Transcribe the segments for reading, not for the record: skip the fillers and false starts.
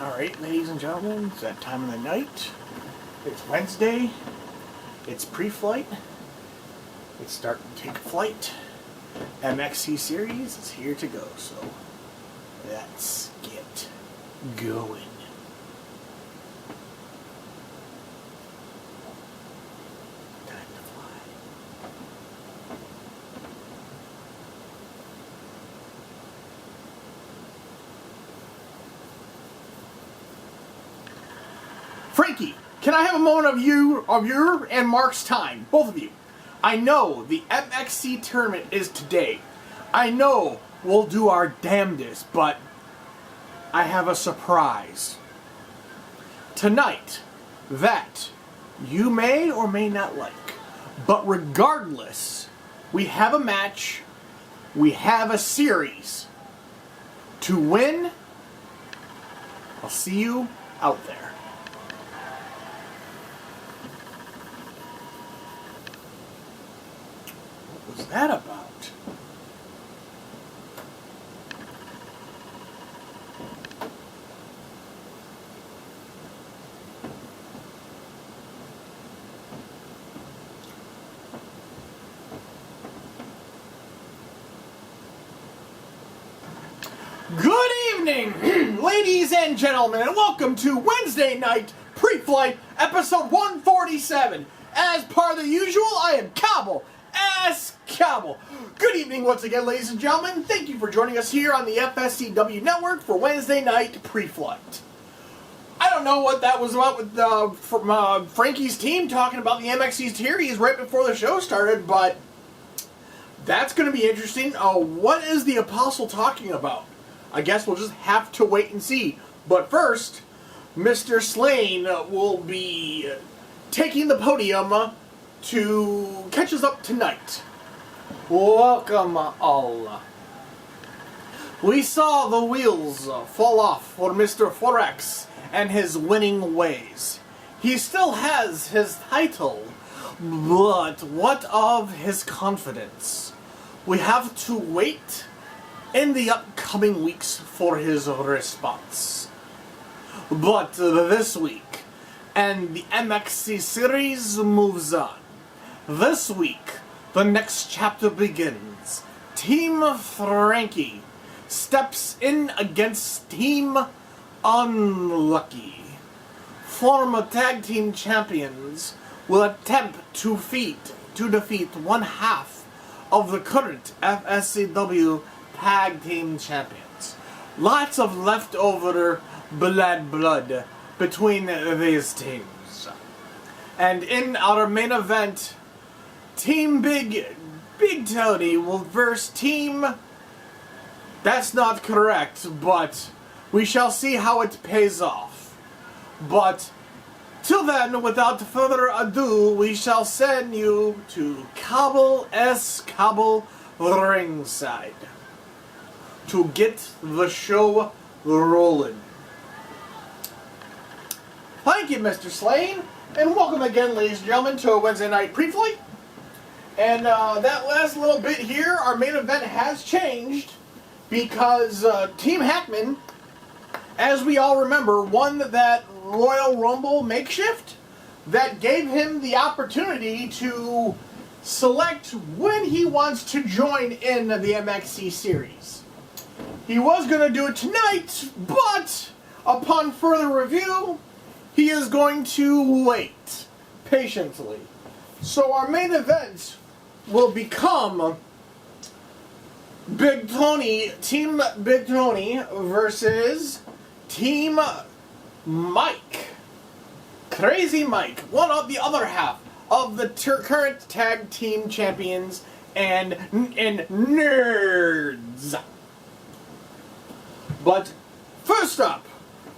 Alright, ladies and gentlemen, it's that time of the night. It's Wednesday. It's pre-flight. It's starting to take flight. MXC series is here to go, so let's get going. Time to fly. Frankie, can I have a moment of your and Mark's time? Both of you. I know the FSCW tournament is today. I know we'll do our damnedest, but I have a surprise. Tonight, that you may or may not like. But regardless, we have a match, we have a series. To win, I'll see you out there. What was that about? Good evening, ladies and gentlemen, and welcome to Wednesday Night Pre-Flight, episode 147. As per the usual, I am Cobble. Cobble. Good evening once again, ladies and gentlemen. Thank you for joining us here on the FSCW Network for Wednesday Night Pre-Flight. I don't know what that was about with Frankie's team talking about the MXC series right before the show started, but that's going to be interesting. What is the Apostle talking about? I guess we'll just have to wait and see. But first, Mr. Slane will be taking the podium to catch us up tonight. Welcome all. We saw the wheels fall off for Mr. Forex and his winning ways. He still has his title, but what of his confidence? We have to wait in the upcoming weeks for his response. But this week, and the MXC series moves on. This week, the next chapter begins. Team Frankie steps in against Team Unlucky. Former tag team champions will attempt to defeat one half of the current FSCW tag team champions. Lots of leftover blood between these teams. And in our main event, Team Big Tony will verse Team... That's not correct, but we shall see how it pays off. But till then, without further ado, we shall send you to Cobble ringside to get the show rolling. Thank you, Mr. Slane, and welcome again, ladies and gentlemen, to a Wednesday Night Pre-Flight. And that last little bit here, our main event has changed because Team Hackman, as we all remember, won that Royal Rumble makeshift that gave him the opportunity to select when he wants to join in the MXC series. He was going to do it tonight, but upon further review, he is going to wait patiently. So our main event will become Team Big Tony versus Team Mike. Crazy Mike, one of the other half of the current tag team champions and nerds. But first up,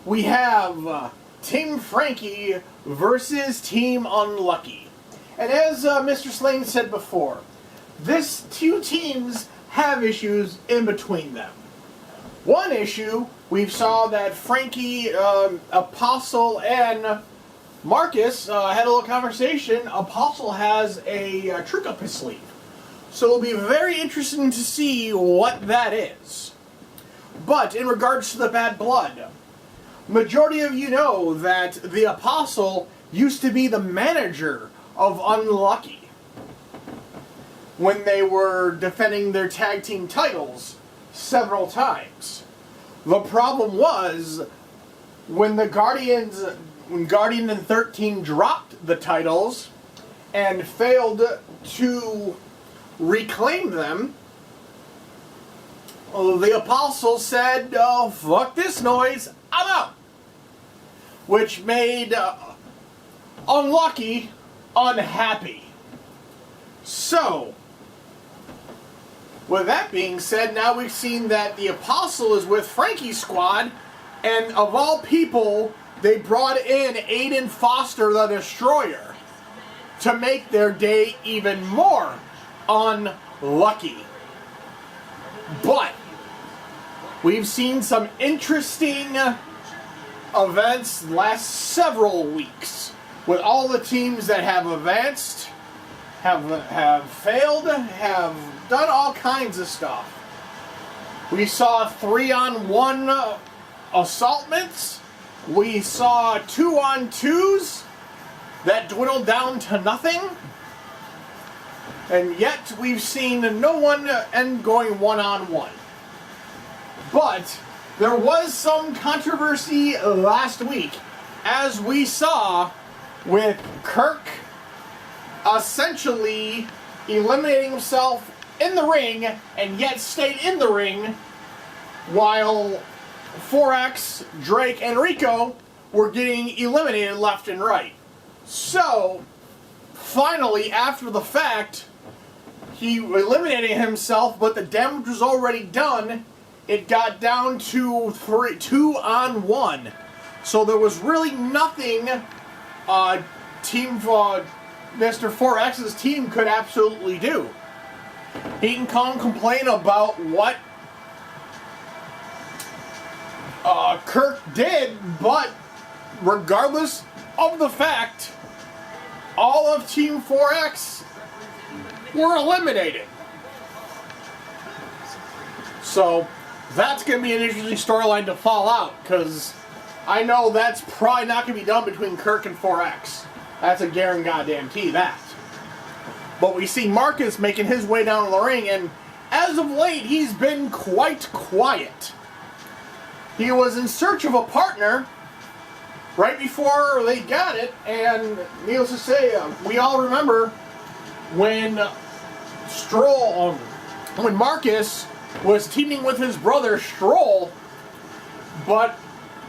we have Team Frankie versus Team Unlucky. And as Mr. Slane said before, these two teams have issues in between them. One issue, we saw that Frankie, Apostle, and Marcus had a little conversation. Apostle has a trick up his sleeve. So it'll be very interesting to see what that is. But in regards to the bad blood, Majority of you know that the Apostle used to be the manager of Unlucky when they were defending their tag team titles several times. The problem was when Guardian and 13 dropped the titles and failed to reclaim them, the Apostle said, "Oh, fuck this noise, I'm out." Which made Unlucky unhappy. So, with that being said, now we've seen that the Apostle is with Frankie's squad, and of all people, they brought in Aiden Foster the Destroyer to make their day even more unlucky. But we've seen some interesting events the last several weeks with all the teams that have advanced, have failed, have done all kinds of stuff. We saw 3-on-1 assaultments. We saw 2-on-2s that dwindled down to nothing. And yet we've seen no one end going 1-on-1. But there was some controversy last week, as we saw with Kirk essentially eliminating himself in the ring and yet stayed in the ring while 4X, Drake, and Rico were getting eliminated left and right. So, finally, after the fact, he eliminated himself, but the damage was already done. It got down to 2-on-1. So there was really nothing Mr. 4X's team could absolutely do. He can come and complain about what Kirk did, but regardless of the fact, all of Team 4X were eliminated. So that's going to be an interesting storyline to fall out, because I know that's probably not going to be done between Kirk and 4X. That's a guarantee that. But we see Marcus making his way down to the ring, and as of late, he's been quite quiet. He was in search of a partner right before they got it, and needless to say, we all remember when when Marcus was teaming with his brother Stroll, but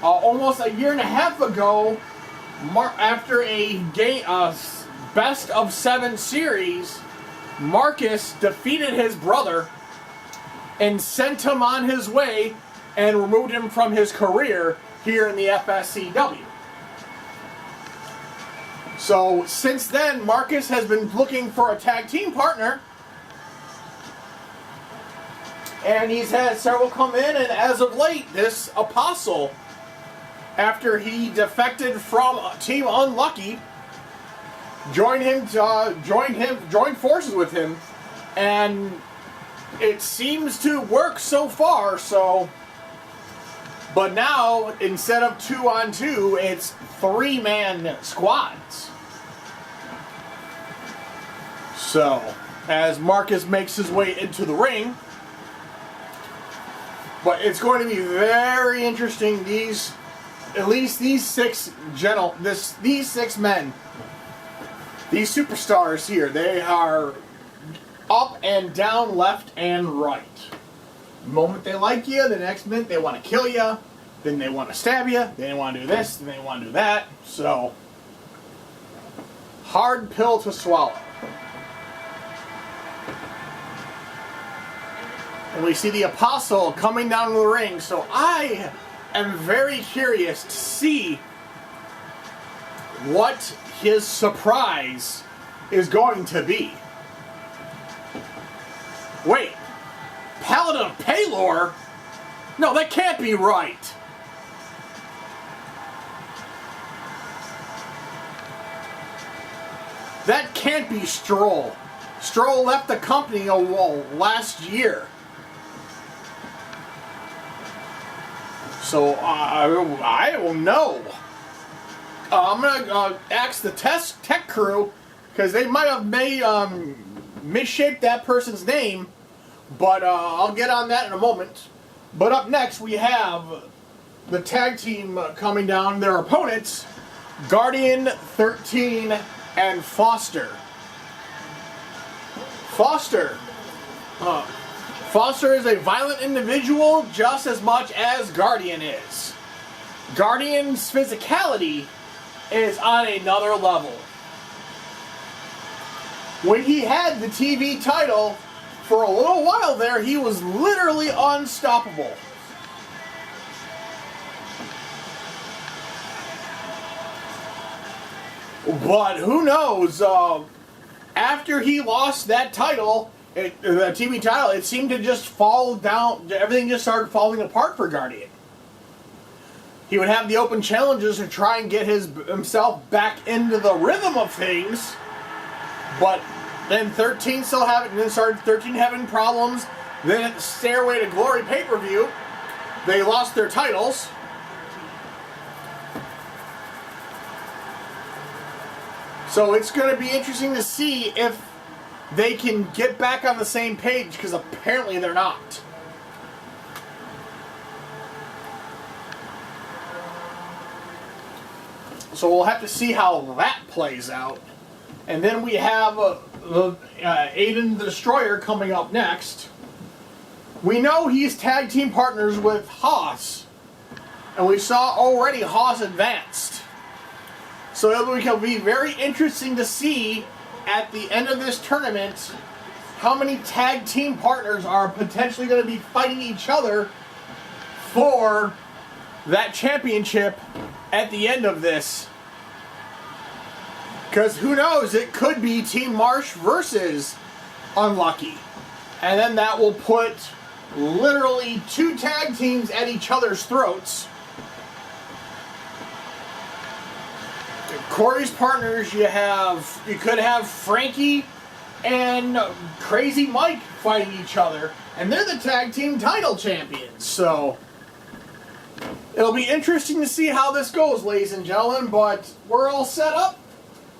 almost a year and a half ago, after a best of 7 series, Marcus defeated his brother and sent him on his way and removed him from his career here in the FSCW. So since then, Marcus has been looking for a tag team partner, and he's had several come in, and as of late, this Apostle, after he defected from Team Unlucky, joined forces with him, and it seems to work so far. So, but now instead of 2-on-2, it's 3-man squads. So, as Marcus makes his way into the ring, but it's going to be very interesting. These 6 men, these superstars here, they are up and down, left and right. The moment they like you, the next minute they want to kill you, then they want to stab you, then they want to do this, then they want to do that. So, hard pill to swallow. And we see the Apostle coming down to the ring, so I am very curious to see what his surprise is going to be. Wait, Paladin of Paylor? No, that can't be right. That can't be Stroll. Stroll left the company last year. So I will know. I'm gonna ask the tech crew because they might have misshaped that person's name, but I'll get on that in a moment. But up next we have the tag team coming down. Their opponents, Guardian 13 and Foster. Foster is a violent individual just as much as Guardian is. Guardian's physicality is on another level. When he had the TV title, for a little while there, he was literally unstoppable. But who knows, after he lost that title, the TV title, it seemed to just fall down, everything just started falling apart for Guardian. He would have the open challenges to try and get himself back into the rhythm of things, but then 13 still having, then started 13 having problems. Then at the Stairway to Glory pay-per-view, they lost their titles. So it's going to be interesting to see if they can get back on the same page, because apparently they're not. So we'll have to see how that plays out. And then we have Aiden the Destroyer coming up next. We know he's tag team partners with Haas. And we saw already Haas advanced. So it will be very interesting to see at the end of this tournament how many tag team partners are potentially going to be fighting each other for that championship at the end of this. Because who knows, it could be Team Marsh versus Unlucky. And then that will put literally two tag teams at each other's throats. Corey's partners, you could have Frankie and Crazy Mike fighting each other, and they're the tag team title champions. So it'll be interesting to see how this goes, ladies and gentlemen, but we're all set up.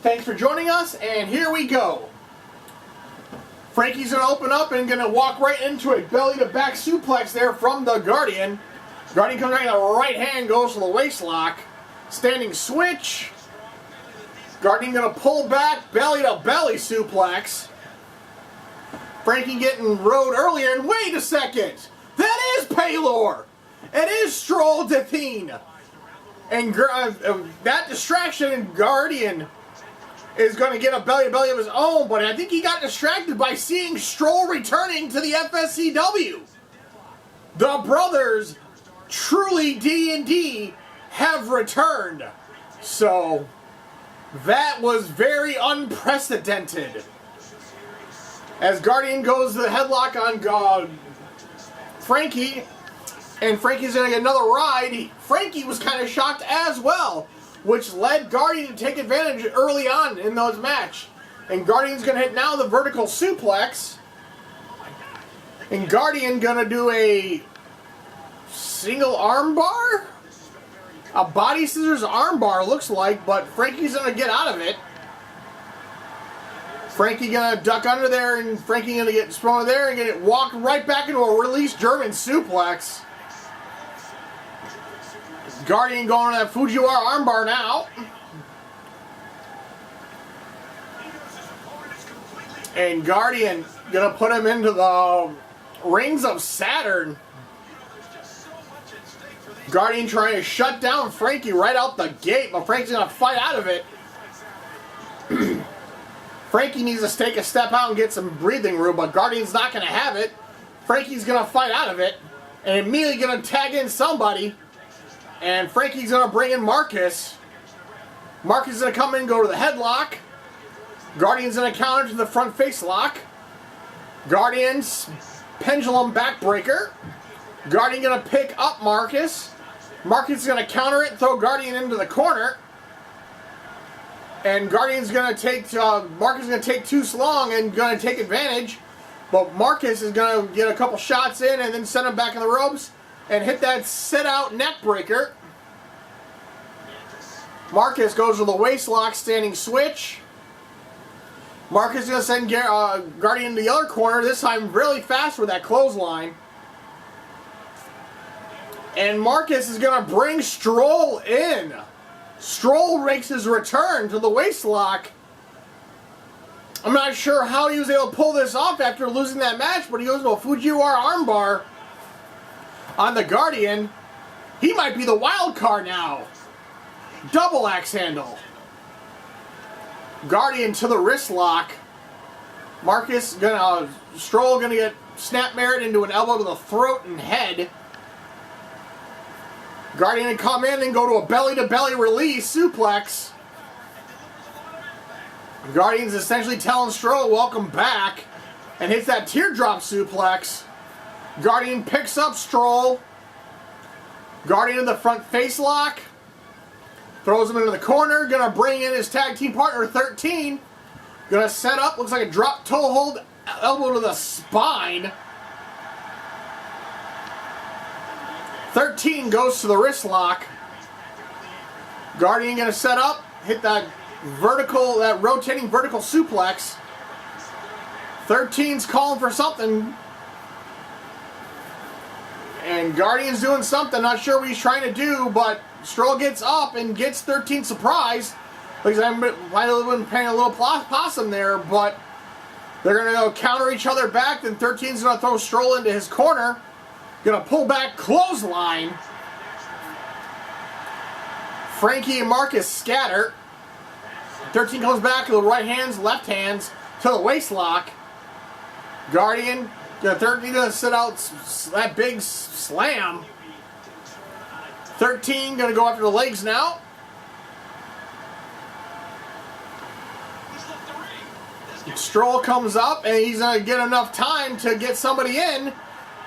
Thanks for joining us, and here we go. Frankie's going to open up and going to walk right into a belly-to-back suplex there from the Guardian. Guardian comes right in, the right hand goes to the waist lock. Standing switch. Guardian going to pull back, belly-to-belly suplex. Frankie getting rode earlier, and wait a second! That is Paylor! It is Stroll Dathene! And that distraction in Guardian is going to get a belly-to-belly of his own, but I think he got distracted by seeing Stroll returning to the FSCW. The brothers, truly D&D, have returned. So that was very unprecedented. As Guardian goes to the headlock on Frankie, and Frankie's going to get another ride. Frankie was kind of shocked as well, which led Guardian to take advantage early on in those match. And Guardian's going to hit now the vertical suplex. And Guardian going to do a single arm bar? A body scissors arm bar looks like, but Frankie's going to get out of it. Frankie going to duck under there, and Frankie going to get thrown there and get walked right back into a release German suplex. Guardian going to that Fujiwara armbar now. And Guardian going to put him into the Rings of Saturn. Guardian trying to shut down Frankie right out the gate, but Frankie's going to fight out of it. Frankie needs to take a step out and get some breathing room, but Guardian's not going to have it. Frankie's going to fight out of it, and immediately going to tag in somebody. And Frankie's going to bring in Marcus. Marcus is going to come in and go to the headlock. Guardian's going to counter to the front face lock. Guardian's pendulum backbreaker. Guardian going to pick up Marcus. Marcus is going to counter it, throw Guardian into the corner. And Guardian's going to take, Marcus is going to take too long and going to take advantage. But Marcus is going to get a couple shots in and then send him back in the ropes. and hit that sit-out neck breaker. Marcus goes to the waist lock standing switch. Marcus is going to send Guardian to the other corner, this time really fast with that clothesline. And Marcus is going to bring Stroll in. Stroll makes his return to the waist lock. I'm not sure how he was able to pull this off after losing that match, but he goes to a Fujiwara armbar on the Guardian. He might be the wild card now. Double axe handle. Guardian to the wrist lock. Marcus Stroll gonna get snap married into an elbow to the throat and head. Guardian to come in and go to a belly-to-belly release suplex. Guardian's essentially telling Stroll, welcome back, and hits that teardrop suplex. Guardian picks up Stroll. Guardian in the front face lock. Throws him into the corner. Gonna bring in his tag team partner, 13. Gonna set up, looks like a drop toe hold, elbow to the spine. 13 goes to the wrist lock. Guardian gonna set up, hit that rotating vertical suplex. 13's calling for something. And Guardian's doing something, not sure what he's trying to do, but Stroll gets up and gets 13 surprised. Because I might have been paying a little possum there, but they're going to go counter each other back. Then 13's going to throw Stroll into his corner. Going to pull back clothesline. Frankie and Marcus scatter. 13 comes back to the right hands, left hands to the waist lock. Guardian, 13 going to sit out that big slam. 13 going to go after the legs now. Stroll comes up and he's going to get enough time to get somebody in.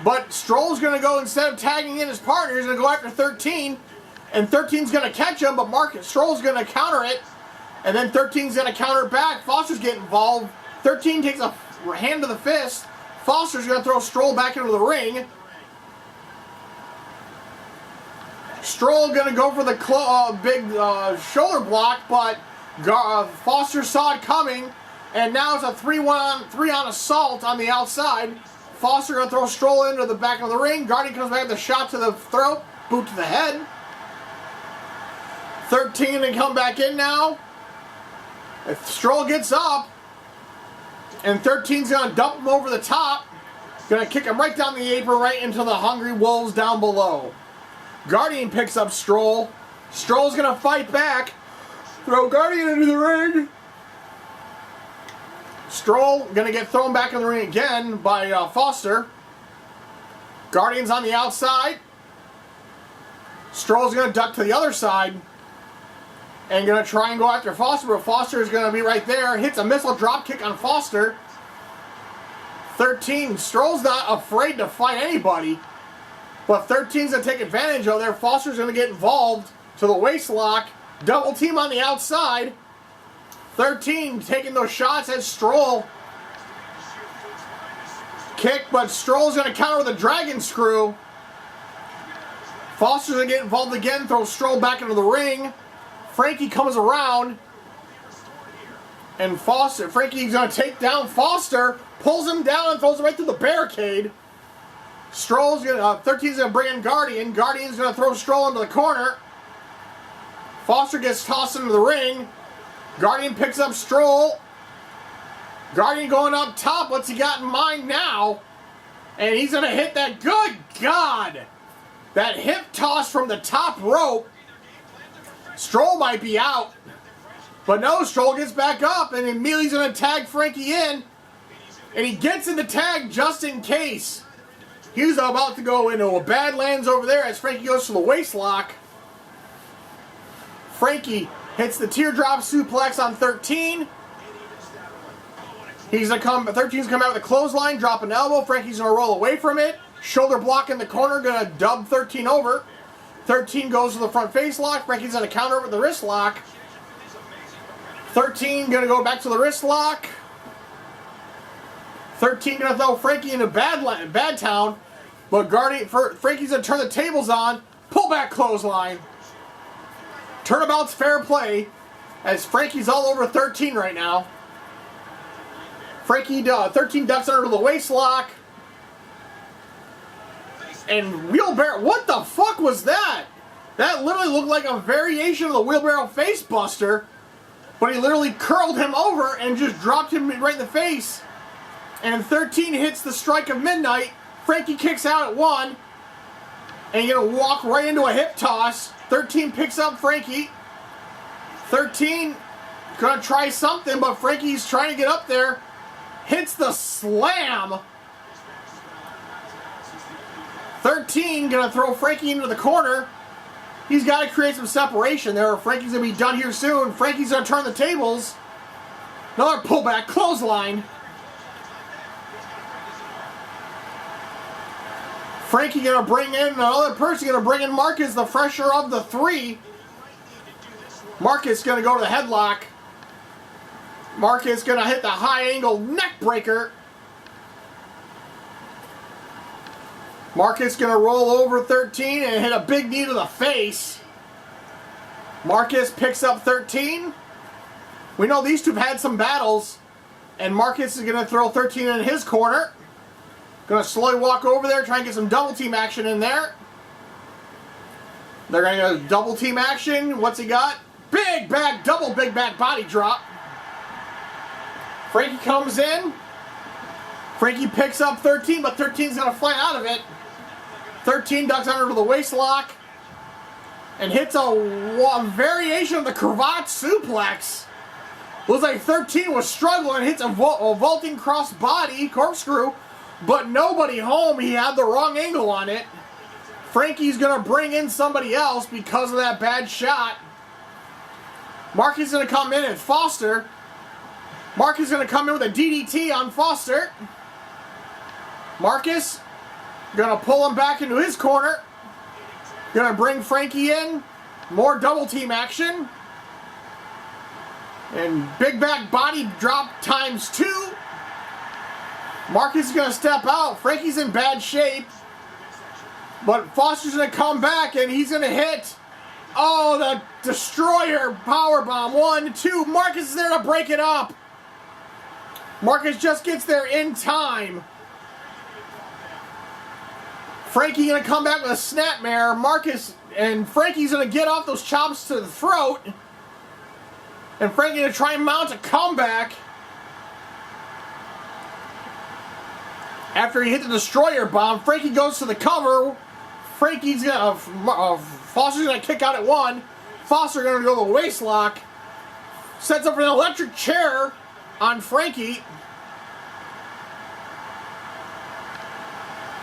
But Stroll's going to go, instead of tagging in his partner, he's going to go after 13. And 13's going to catch him, but Stroll's going to counter it. And then 13's going to counter back. Foster's getting involved. 13 takes a hand to the fist. Foster's going to throw Stroll back into the ring. Stroll going to go for the big shoulder block, but Foster saw it coming. And now it's a 3-on assault on the outside. Foster going to throw Stroll into the back of the ring. Guardian comes back with a shot to the throat, boot to the head. 13 to come back in now. If Stroll gets up, and 13's going to dump him over the top. Going to kick him right down the apron, right into the Hungry Wolves down below. Guardian picks up Stroll. Stroll's going to fight back. Throw Guardian into the ring. Stroll going to get thrown back in the ring again by Foster. Guardian's on the outside. Stroll's going to duck to the other side. And going to try and go after Foster, but Foster is going to be right there. Hits a missile drop kick on Foster. 13, Stroll's not afraid to fight anybody. But 13's going to take advantage of there. Foster's going to get involved to the waist lock. Double team on the outside. 13 taking those shots at Stroll. Kick, but Stroll's going to counter with a dragon screw. Foster's going to get involved again, throw Stroll back into the ring. Frankie comes around. And Frankie's going to take down Foster. Pulls him down and throws him right through the barricade. 13's going to bring in Guardian. Guardian's going to throw Stroll into the corner. Foster gets tossed into the ring. Guardian picks up Stroll. Guardian going up top. What's he got in mind now? And he's going to hit that. Good God! That hip toss from the top rope. Stroll might be out. But no, Stroll gets back up and immediately he's going to tag Frankie in. And he gets in the tag just in case. He's about to go into a Badlands over there as Frankie goes to the waist lock. Frankie hits the teardrop suplex on 13. He's going to come, 13's come out with a clothesline, drop an elbow. Frankie's going to roll away from it. Shoulder block in the corner, going to dub 13 over. 13 goes to the front face lock. Frankie's going to counter with the wrist lock. 13 going to go back to the wrist lock. 13 going to throw Frankie into Bad Town. But Frankie's going to turn the tables on. Pull back clothesline. Turnabout's fair play. As Frankie's all over 13 right now. Frankie 13 ducks under the waist lock. And wheelbarrow. What the fuck was that? That literally looked like a variation of the wheelbarrow face buster. But he literally curled him over and just dropped him right in the face. And 13 hits the strike of midnight. Frankie kicks out at 1. And you're going to walk right into a hip toss. 13 picks up Frankie. 13 going to try something, but Frankie's trying to get up there. Hits the slam. 13 going to throw Frankie into the corner. He's got to create some separation there, or Frankie's going to be done here soon. Frankie's going to turn the tables. Another pullback clothesline. Frankie going to bring in another person, going to bring in Marcus, the fresher of the 3. Marcus going to go to the headlock. Marcus going to hit the high angle neck breaker. Marcus going to roll over 13 and hit a big knee to the face. Marcus picks up 13. We know these two have had some battles. And Marcus is going to throw 13 in his corner. Going to slowly walk over there, try and get some double team action in there. They're going to go double team action. What's he got? Big back, double big back body drop. Frankie comes in. Frankie picks up 13, but 13's going to fly out of it. 13 ducks under the waist lock. And hits a variation of the cravat suplex. Looks like 13 was struggling. Hits a vaulting cross body corkscrew. But nobody home. He had the wrong angle on it. Frankie's going to bring in somebody else because of that bad shot. Marcus is going to come in and Foster. Marcus is going to come in with a DDT on Foster. Marcus going to pull him back into his corner. Going to bring Frankie in. More double team action. And big back body drop times 2. Marcus is going to step out. Frankie's in bad shape. But Foster's going to come back and he's going to hit. Oh, the Destroyer powerbomb. 1, 2. Marcus is there to break it up. Marcus just gets there in time. Frankie going to come back with a snapmare. Marcus and Frankie's going to get off those chops to the throat. And Frankie going to try and mount a comeback. After he hit the Destroyer bomb, Frankie goes to the cover. Frankie's gonna Foster's gonna kick out at 1. Foster gonna go to the waist lock. Sets up an electric chair on Frankie.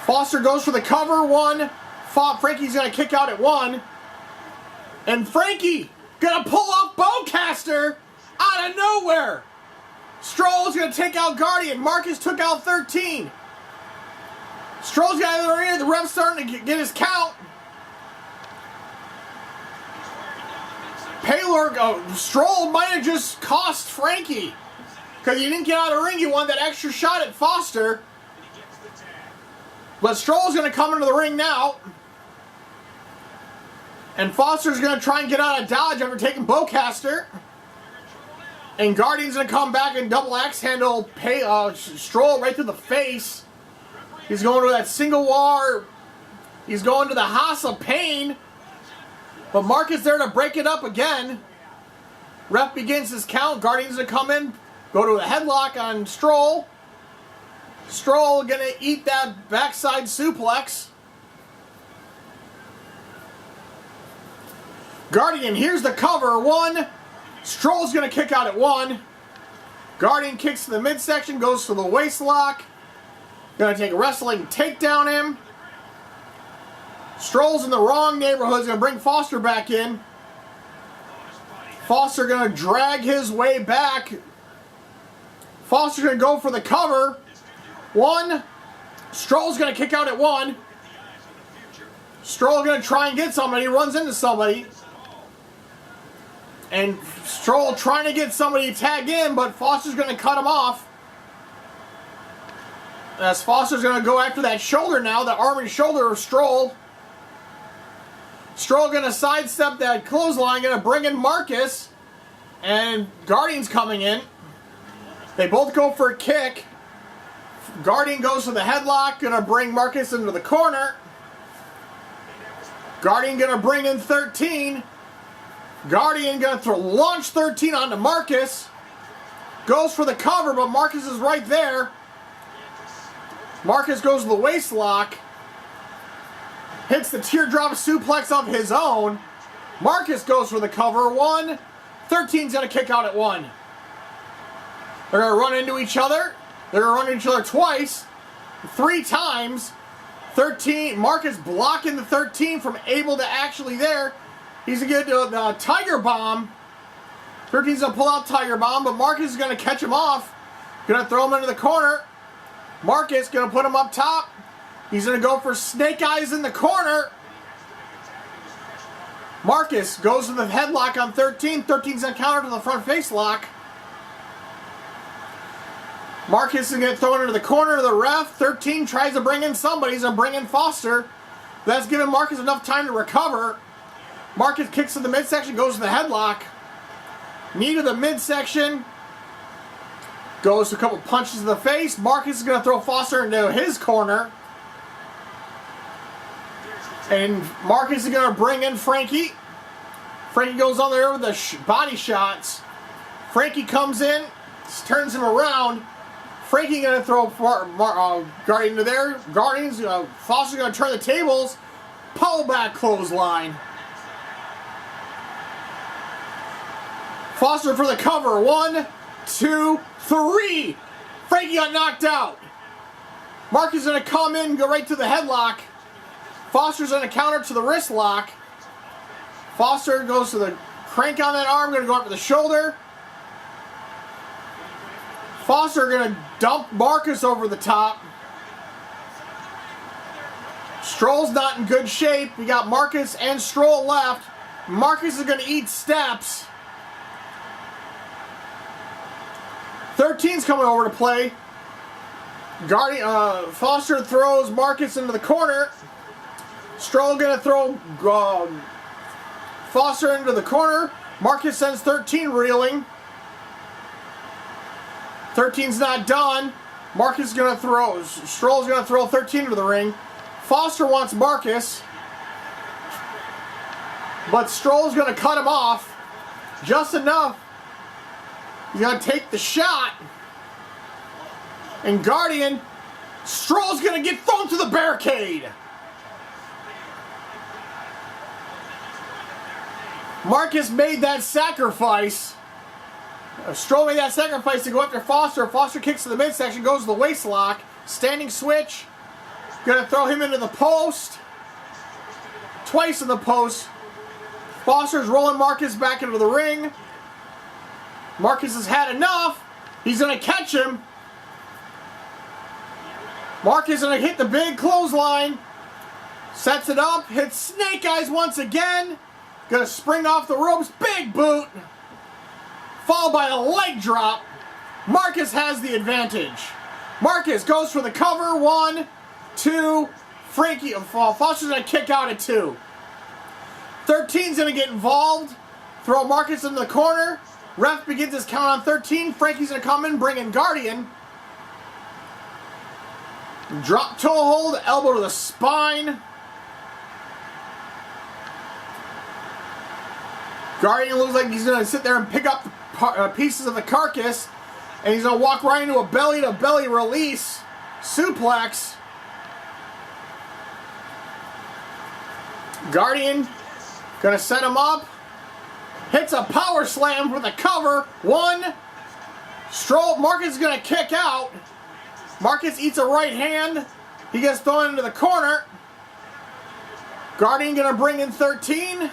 Foster goes for the cover. 1. Frankie's gonna kick out at 1. And Frankie gonna pull off Bowcaster out of nowhere. Stroll's gonna take out Guardian. Marcus took out 13. Stroll's got the ring. The ref's starting to get his count. Stroll might have just cost Frankie. Because he didn't get out of the ring. He wanted that extra shot at Foster. But Stroll's going to come into the ring now. And Foster's going to try and get out of dodge after taking Bowcaster. And Guardian's going to come back and double axe handle Stroll right through the face. He's going to that single war. He's going to the House of Pain. But Marcus there to break it up again. Ref begins his count. Guardians to come in. Go to a headlock on Stroll. Stroll going to eat that backside suplex. Guardian, here's the cover. 1. Stroll's going to kick out at 1. Guardian kicks to the midsection. Goes to the waist lock. Going to take a wrestling takedown him. Stroll's in the wrong neighborhood. He's going to bring Foster back in. Foster going to drag his way back. Foster's going to go for the cover. 1. Stroll's going to kick out at 1. Stroll going to try and get somebody. He runs into somebody. And Stroll trying to get somebody to tag in, but Foster's going to cut him off. As Foster's going to go after that shoulder now, the arm and shoulder of Stroll. Stroll going to sidestep that clothesline, going to bring in Marcus. And Guardian's coming in. They both go for a kick. Guardian goes for the headlock, going to bring Marcus into the corner. Guardian going to bring in 13. Guardian going to launch 13 onto Marcus. Goes for the cover, but Marcus is right there. Marcus goes to the waist lock. Hits the teardrop suplex of his own. Marcus goes for the cover. 1. 13's going to kick out at 1. They're going to run into each other. They're going to run into each other twice. 3 times. 13. Marcus blocking the 13 from able to actually there. He's going to get the Tiger Bomb. 13's going to pull out Tiger Bomb, but Marcus is going to catch him off. Going to throw him into the corner. Marcus going to put him up top. He's going to go for Snake Eyes in the corner. Marcus goes to the headlock on 13. 13's going to counter to the front face lock. Marcus is going to throw it into the corner of the ref. 13 tries to bring in somebody. He's going to bring in Foster. That's giving Marcus enough time to recover. Marcus kicks to the midsection, goes to the headlock. Knee to the midsection. Goes to a couple punches to the face. Marcus is going to throw Foster into his corner. And Marcus is going to bring in Frankie. Frankie goes on there with the body shots. Frankie comes in, turns him around. Frankie going to throw Guardian into there. Guardians, Foster's going to turn the tables. Pull back clothesline. Foster for the cover. 1, 2, 3. Frankie got knocked out. Marcus is going to come in and go right to the headlock. Foster's going to counter to the wrist lock. Foster goes to the crank on that arm. Going to go up to the shoulder. Foster going to dump Marcus over the top. Stroll's not in good shape. We got Marcus and Stroll left. Marcus is going to eat steps. 13's coming over to play. Foster throws Marcus into the corner. Stroll going to throw Foster into the corner. Marcus sends 13 reeling. 13's not done. Marcus is going to throw. Stroll's going to throw 13 into the ring. Foster wants Marcus, but Stroll's going to cut him off just enough. He's going to take the shot. And Guardian, Stroll's going to get thrown to the barricade. Marcus made that sacrifice. Stroll made that sacrifice to go after Foster. Foster kicks to the midsection, goes to the waist lock. Standing switch. Going to throw him into the post. Twice in the post. Foster's rolling Marcus back into the ring. Marcus has had enough. He's going to catch him. Marcus is going to hit the big clothesline. Sets it up. Hits Snake Eyes once again. Going to spring off the ropes. Big boot. Followed by a leg drop. Marcus has the advantage. Marcus goes for the cover. 1, 2. Frankie. Foster's going to kick out at 2. 13's going to get involved. Throw Marcus into the corner. Ref begins his count on 13. Frankie's going to come in, bring in Guardian. Drop toe hold, elbow to the spine. Guardian looks like he's going to sit there and pick up pieces of the carcass. And he's going to walk right into a belly-to-belly release. Suplex. Guardian going to set him up. Hits a power slam for the cover. 1. Stroll. Marcus is going to kick out. Marcus eats a right hand. He gets thrown into the corner. Guardian going to bring in 13.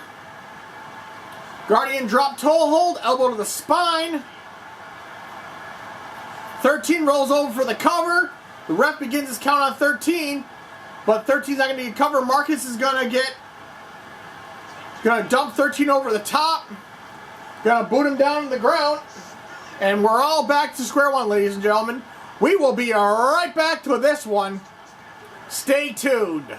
Guardian drop toe hold. Elbow to the spine. 13 rolls over for the cover. The ref begins his count on 13. But 13's not going to get cover. Marcus is going to dump 13 over the top. Gonna boot him down to the ground. And we're all back to square one, ladies and gentlemen. We will be right back to this one. Stay tuned.